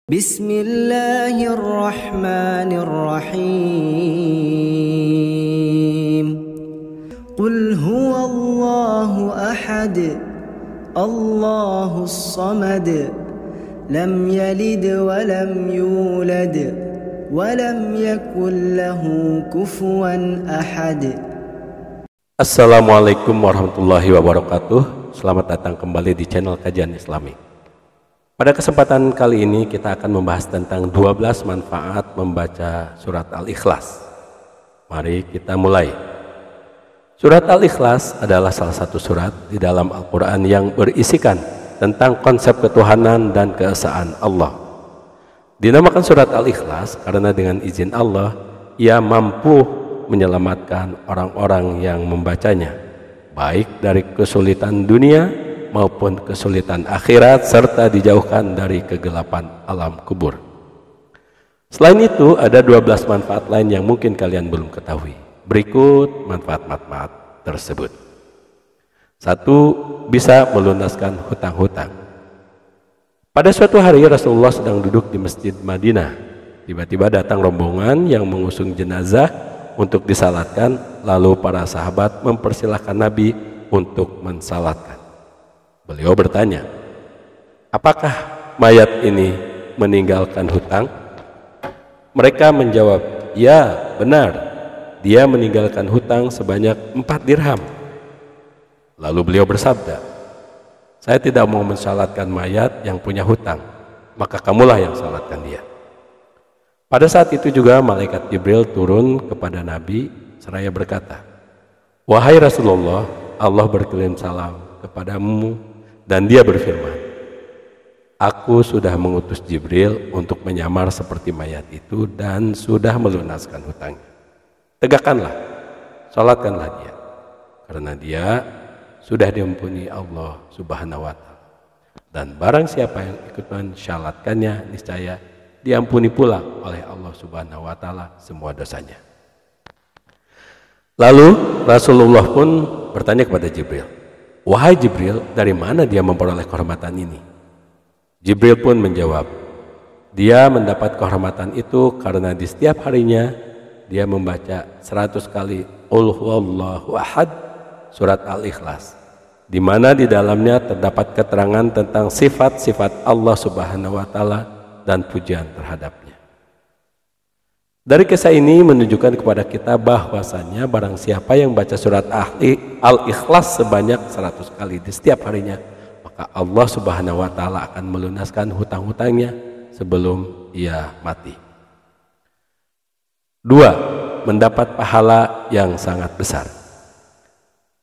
Bismillahirrahmanirrahim. Qul huwallahu ahad, Allahus samad, lam yalid wa lam yulad, wa lam yakul lahu kufuwan ahad. Assalamualaikum warahmatullahi wabarakatuh. Selamat datang kembali di channel Kajian Islami. Pada kesempatan kali ini kita akan membahas tentang 12 manfaat membaca surat Al-Ikhlas. Mari kita mulai. Surat Al-Ikhlas adalah salah satu surat di dalam Al-Quran yang berisikan tentang konsep ketuhanan dan keesaan Allah. Dinamakan surat Al-Ikhlas karena dengan izin Allah ia mampu menyelamatkan orang-orang yang membacanya, baik dari kesulitan dunia maupun kesulitan akhirat, serta dijauhkan dari kegelapan alam kubur. Selain itu, ada 12 manfaat lain yang mungkin kalian belum ketahui. Berikut manfaat-manfaat tersebut. 1. Bisa melunaskan hutang-hutang. Pada suatu hari Rasulullah sedang duduk di Masjid Madinah. Tiba-tiba datang rombongan yang mengusung jenazah untuk disalatkan, lalu para sahabat mempersilahkan Nabi untuk mensalatkan. Beliau bertanya, apakah mayat ini meninggalkan hutang? Mereka menjawab, ya benar, dia meninggalkan hutang sebanyak 4 dirham. Lalu beliau bersabda, saya tidak mau mensalatkan mayat yang punya hutang, maka kamulah yang salatkan dia. Pada saat itu juga malaikat Jibril turun kepada Nabi seraya berkata, wahai Rasulullah, Allah berkirim salam kepadamu. Dan dia berfirman, aku sudah mengutus Jibril untuk menyamar seperti mayat itu dan sudah melunaskan hutangnya. Tegakkanlah, salatkanlah dia, karena dia sudah diampuni Allah Subhanahu wa ta'ala. Dan barang siapa yang ikut mensyalatkannya, niscaya diampuni pula oleh Allah Subhanahu wa ta'ala semua dosanya. Lalu Rasulullah pun bertanya kepada Jibril, wahai Jibril, dari mana dia memperoleh kehormatan ini? Jibril pun menjawab, dia mendapat kehormatan itu karena di setiap harinya dia membaca 100 kali Qul huwallahu ahad, surat Al-Ikhlas, di mana di dalamnya terdapat keterangan tentang sifat-sifat Allah Subhanahu wa ta'ala dan pujian terhadapnya. Dari kisah ini menunjukkan kepada kita bahwasannya barang siapa yang baca surat Al-Ikhlas sebanyak 100 kali di setiap harinya, maka Allah Subhanahu wa ta'ala akan melunaskan hutang-hutangnya sebelum ia mati. 2. Mendapat pahala yang sangat besar.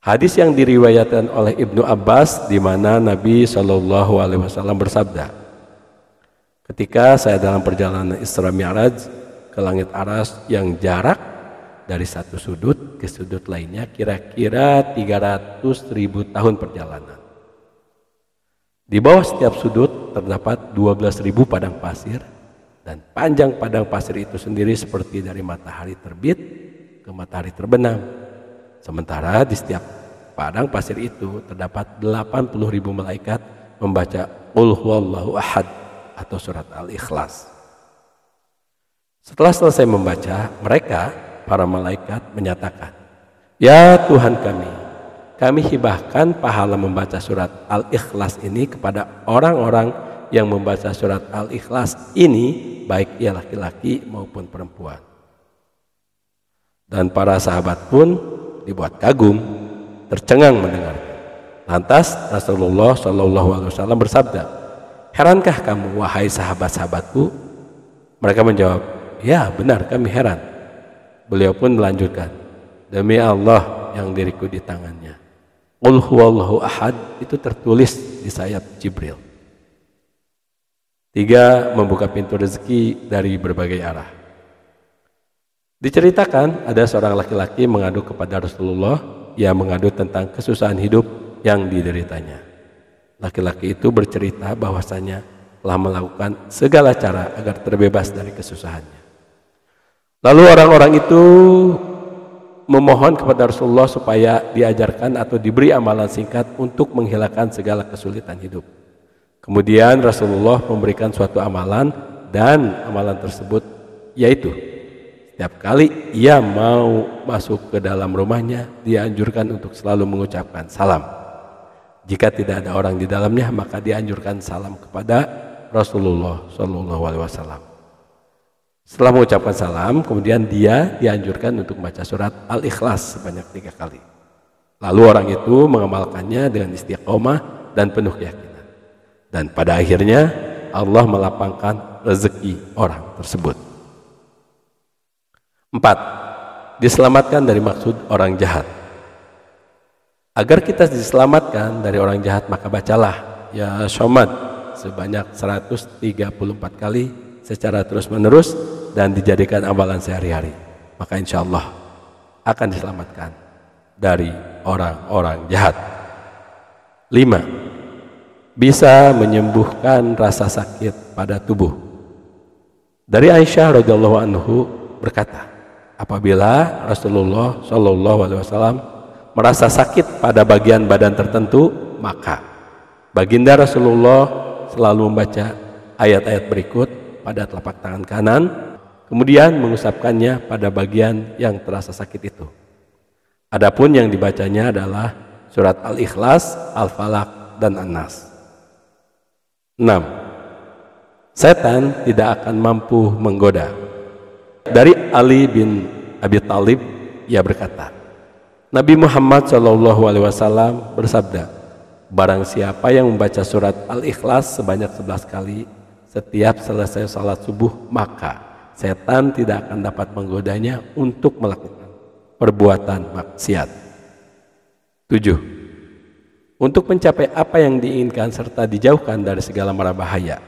Hadis yang diriwayatkan oleh Ibnu Abbas di mana Nabi SAW bersabda, ketika saya dalam perjalanan Isra Mi'raj ke langit aras yang jarak dari satu sudut ke sudut lainnya kira-kira 300.000 tahun perjalanan. Di bawah setiap sudut terdapat 12.000 padang pasir, dan panjang padang pasir itu sendiri seperti dari matahari terbit ke matahari terbenam. Sementara di setiap padang pasir itu terdapat 80.000 malaikat membaca Qul huwallahu ahad atau surat Al-Ikhlas. Setelah selesai membaca, mereka, para malaikat menyatakan, ya Tuhan kami hibahkan pahala membaca surat Al-Ikhlas ini kepada orang-orang yang membaca surat Al-Ikhlas ini, baik ia laki-laki maupun perempuan. Dan para sahabat pun dibuat kagum, tercengang mendengarnya. Lantas Rasulullah SAW bersabda, herankah kamu wahai sahabat-sahabatku? Mereka menjawab, ya benar, kami heran. Beliau pun melanjutkan, demi Allah yang diriku di tangannya, Qul huwallahu ahad itu tertulis di sayap Jibril. 3. Membuka pintu rezeki dari berbagai arah. Diceritakan ada seorang laki-laki mengadu kepada Rasulullah. Ia mengadu tentang kesusahan hidup yang dideritanya. Laki-laki itu bercerita bahwasanya telah melakukan segala cara agar terbebas dari kesusahannya. Lalu orang-orang itu memohon kepada Rasulullah supaya diajarkan atau diberi amalan singkat untuk menghilangkan segala kesulitan hidup. Kemudian Rasulullah memberikan suatu amalan dan amalan tersebut yaitu setiap kali ia mau masuk ke dalam rumahnya, dia anjurkan untuk selalu mengucapkan salam. Jika tidak ada orang di dalamnya, maka dianjurkan salam kepada Rasulullah SAW. Setelah mengucapkan salam, kemudian dia dianjurkan untuk membaca surat Al-Ikhlas sebanyak 3 kali. Lalu orang itu mengamalkannya dengan istiqomah dan penuh keyakinan. Dan pada akhirnya Allah melapangkan rezeki orang tersebut. 4. Diselamatkan dari maksud orang jahat. Agar kita diselamatkan dari orang jahat, maka bacalah ya Somad sebanyak 134 kali secara terus-menerus dan dijadikan amalan sehari-hari. Maka insya Allah akan diselamatkan dari orang-orang jahat. 5. Bisa menyembuhkan rasa sakit pada tubuh. Dari Aisyah radhiyallahu anhu berkata, apabila Rasulullah SAW merasa sakit pada bagian badan tertentu, maka baginda Rasulullah selalu membaca ayat-ayat berikut pada telapak tangan kanan, kemudian mengusapkannya pada bagian yang terasa sakit itu. Adapun yang dibacanya adalah surat Al-Ikhlas, Al-Falaq, dan An-Nas. 6. Setan tidak akan mampu menggoda. Dari Ali bin Abi Thalib, ia berkata, Nabi Muhammad SAW bersabda, barang siapa yang membaca surat Al-Ikhlas sebanyak 11 kali setiap selesai salat subuh, maka setan tidak akan dapat menggodanya untuk melakukan perbuatan maksiat. 7. Untuk mencapai apa yang diinginkan serta dijauhkan dari segala mara bahaya.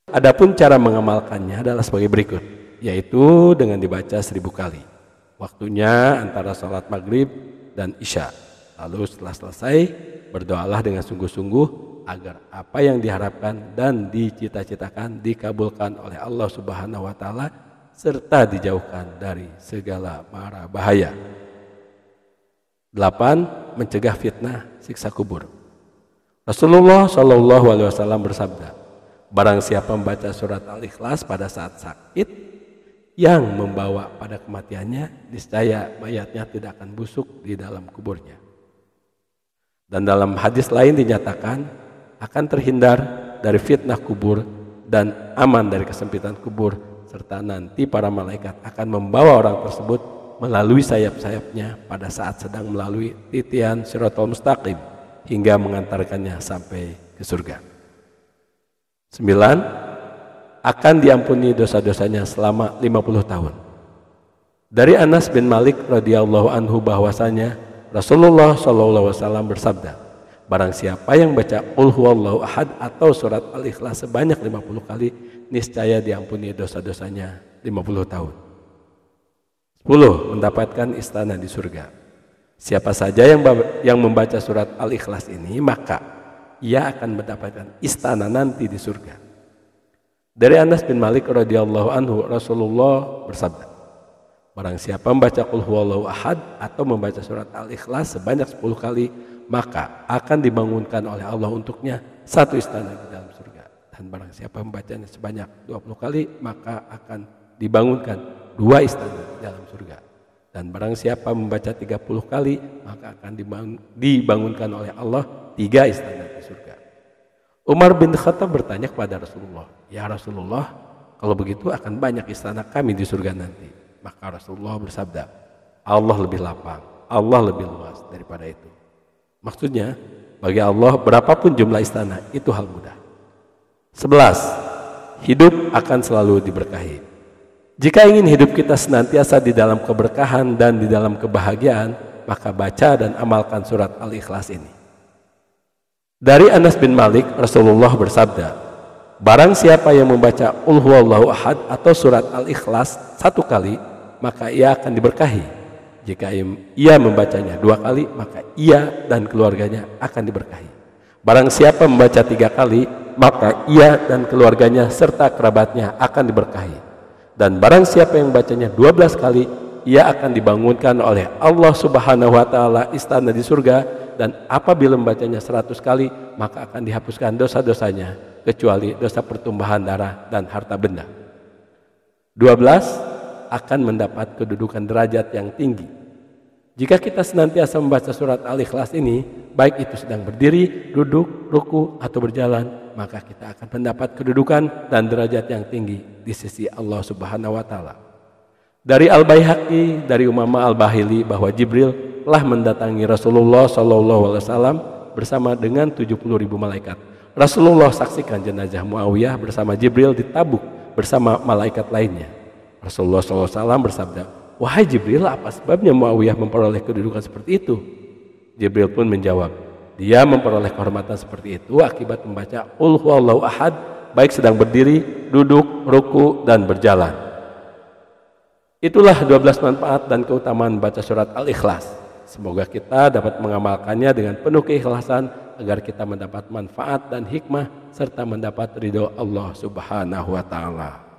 Adapun cara mengamalkannya adalah sebagai berikut, yaitu dengan dibaca 1000 kali. Waktunya antara salat maghrib dan isya. Lalu setelah selesai, berdoalah dengan sungguh-sungguh agar apa yang diharapkan dan dicita-citakan dikabulkan oleh Allah Subhanahu wa Ta'ala serta dijauhkan dari segala mara bahaya. 8. Mencegah fitnah siksa kubur. Rasulullah SAW bersabda, barang siapa membaca surat Al-Ikhlas pada saat sakit yang membawa pada kematiannya, niscaya mayatnya tidak akan busuk di dalam kuburnya. Dan dalam hadis lain dinyatakan akan terhindar dari fitnah kubur dan aman dari kesempitan kubur, serta nanti para malaikat akan membawa orang tersebut melalui sayap-sayapnya pada saat sedang melalui titian Shiratal Mustaqim hingga mengantarkannya sampai ke surga. 9. Akan diampuni dosa-dosanya selama 50 tahun. Dari Anas bin Malik radhiyallahu anhu bahwasanya Rasulullah SAW bersabda, barang siapa yang baca Qul huwallahu ahad atau surat Al-Ikhlas sebanyak 50 kali, niscaya diampuni dosa-dosanya 50 tahun. 10. Mendapatkan istana di surga. Siapa saja yang membaca surat Al-Ikhlas ini, maka ia akan mendapatkan istana nanti di surga. Dari Anas bin Malik radhiyallahu anhu, Rasulullah bersabda, barang siapa membaca Qul huwallahu ahad atau membaca surat Al-Ikhlas sebanyak 10 kali, maka akan dibangunkan oleh Allah untuknya satu istana di dalam surga. Dan barang siapa membacanya sebanyak 20 kali, maka akan dibangunkan 2 istana di dalam surga. Dan barang siapa membaca 30 kali, maka akan dibangunkan oleh Allah 3 istana di surga. Umar bin Khattab bertanya kepada Rasulullah, ya Rasulullah, kalau begitu akan banyak istana kami di surga nanti. Maka Rasulullah bersabda, Allah lebih lapang, Allah lebih luas daripada itu. Maksudnya, bagi Allah berapapun jumlah istana itu hal mudah. 11. Hidup akan selalu diberkahi. Jika ingin hidup kita senantiasa di dalam keberkahan dan di dalam kebahagiaan, maka baca dan amalkan surat Al-Ikhlas ini. Dari Anas bin Malik, Rasulullah bersabda, barang siapa yang membaca Qul huwallahu ahad atau surat Al-Ikhlas 1 kali, maka ia akan diberkahi. Jika ia membacanya 2 kali, maka ia dan keluarganya akan diberkahi. Barang siapa membaca 3 kali, maka ia dan keluarganya serta kerabatnya akan diberkahi. Dan barang siapa yang membacanya 12 kali, ia akan dibangunkan oleh Allah Subhanahu wa Ta'ala istana di surga. Dan apabila membacanya 100 kali, maka akan dihapuskan dosa-dosanya kecuali dosa pertumbuhan darah dan harta benda. 12. Akan mendapat kedudukan derajat yang tinggi. Jika kita senantiasa membaca surat Al-Ikhlas ini, baik itu sedang berdiri, duduk, ruku, atau berjalan, maka kita akan mendapat kedudukan dan derajat yang tinggi di sisi Allah Subhanahu wa Ta'ala. Dari Al-Baihaqi, dari Umamah Al-Bahili, bahwa Jibril telah mendatangi Rasulullah SAW bersama dengan 70.000 malaikat. Rasulullah saksikan jenazah Muawiyah bersama Jibril di Tabuk bersama malaikat lainnya. Rasulullah SAW bersabda, "Wahai Jibril, apa sebabnya Muawiyah memperoleh kedudukan seperti itu?" Jibril pun menjawab, "Dia memperoleh kehormatan seperti itu akibat membaca Qul huwallahu ahad, baik sedang berdiri, duduk, ruku, dan berjalan." Itulah 12 manfaat dan keutamaan baca surat Al-Ikhlas. Semoga kita dapat mengamalkannya dengan penuh keikhlasan agar kita mendapat manfaat dan hikmah serta mendapat ridho Allah Subhanahu wa Ta'ala.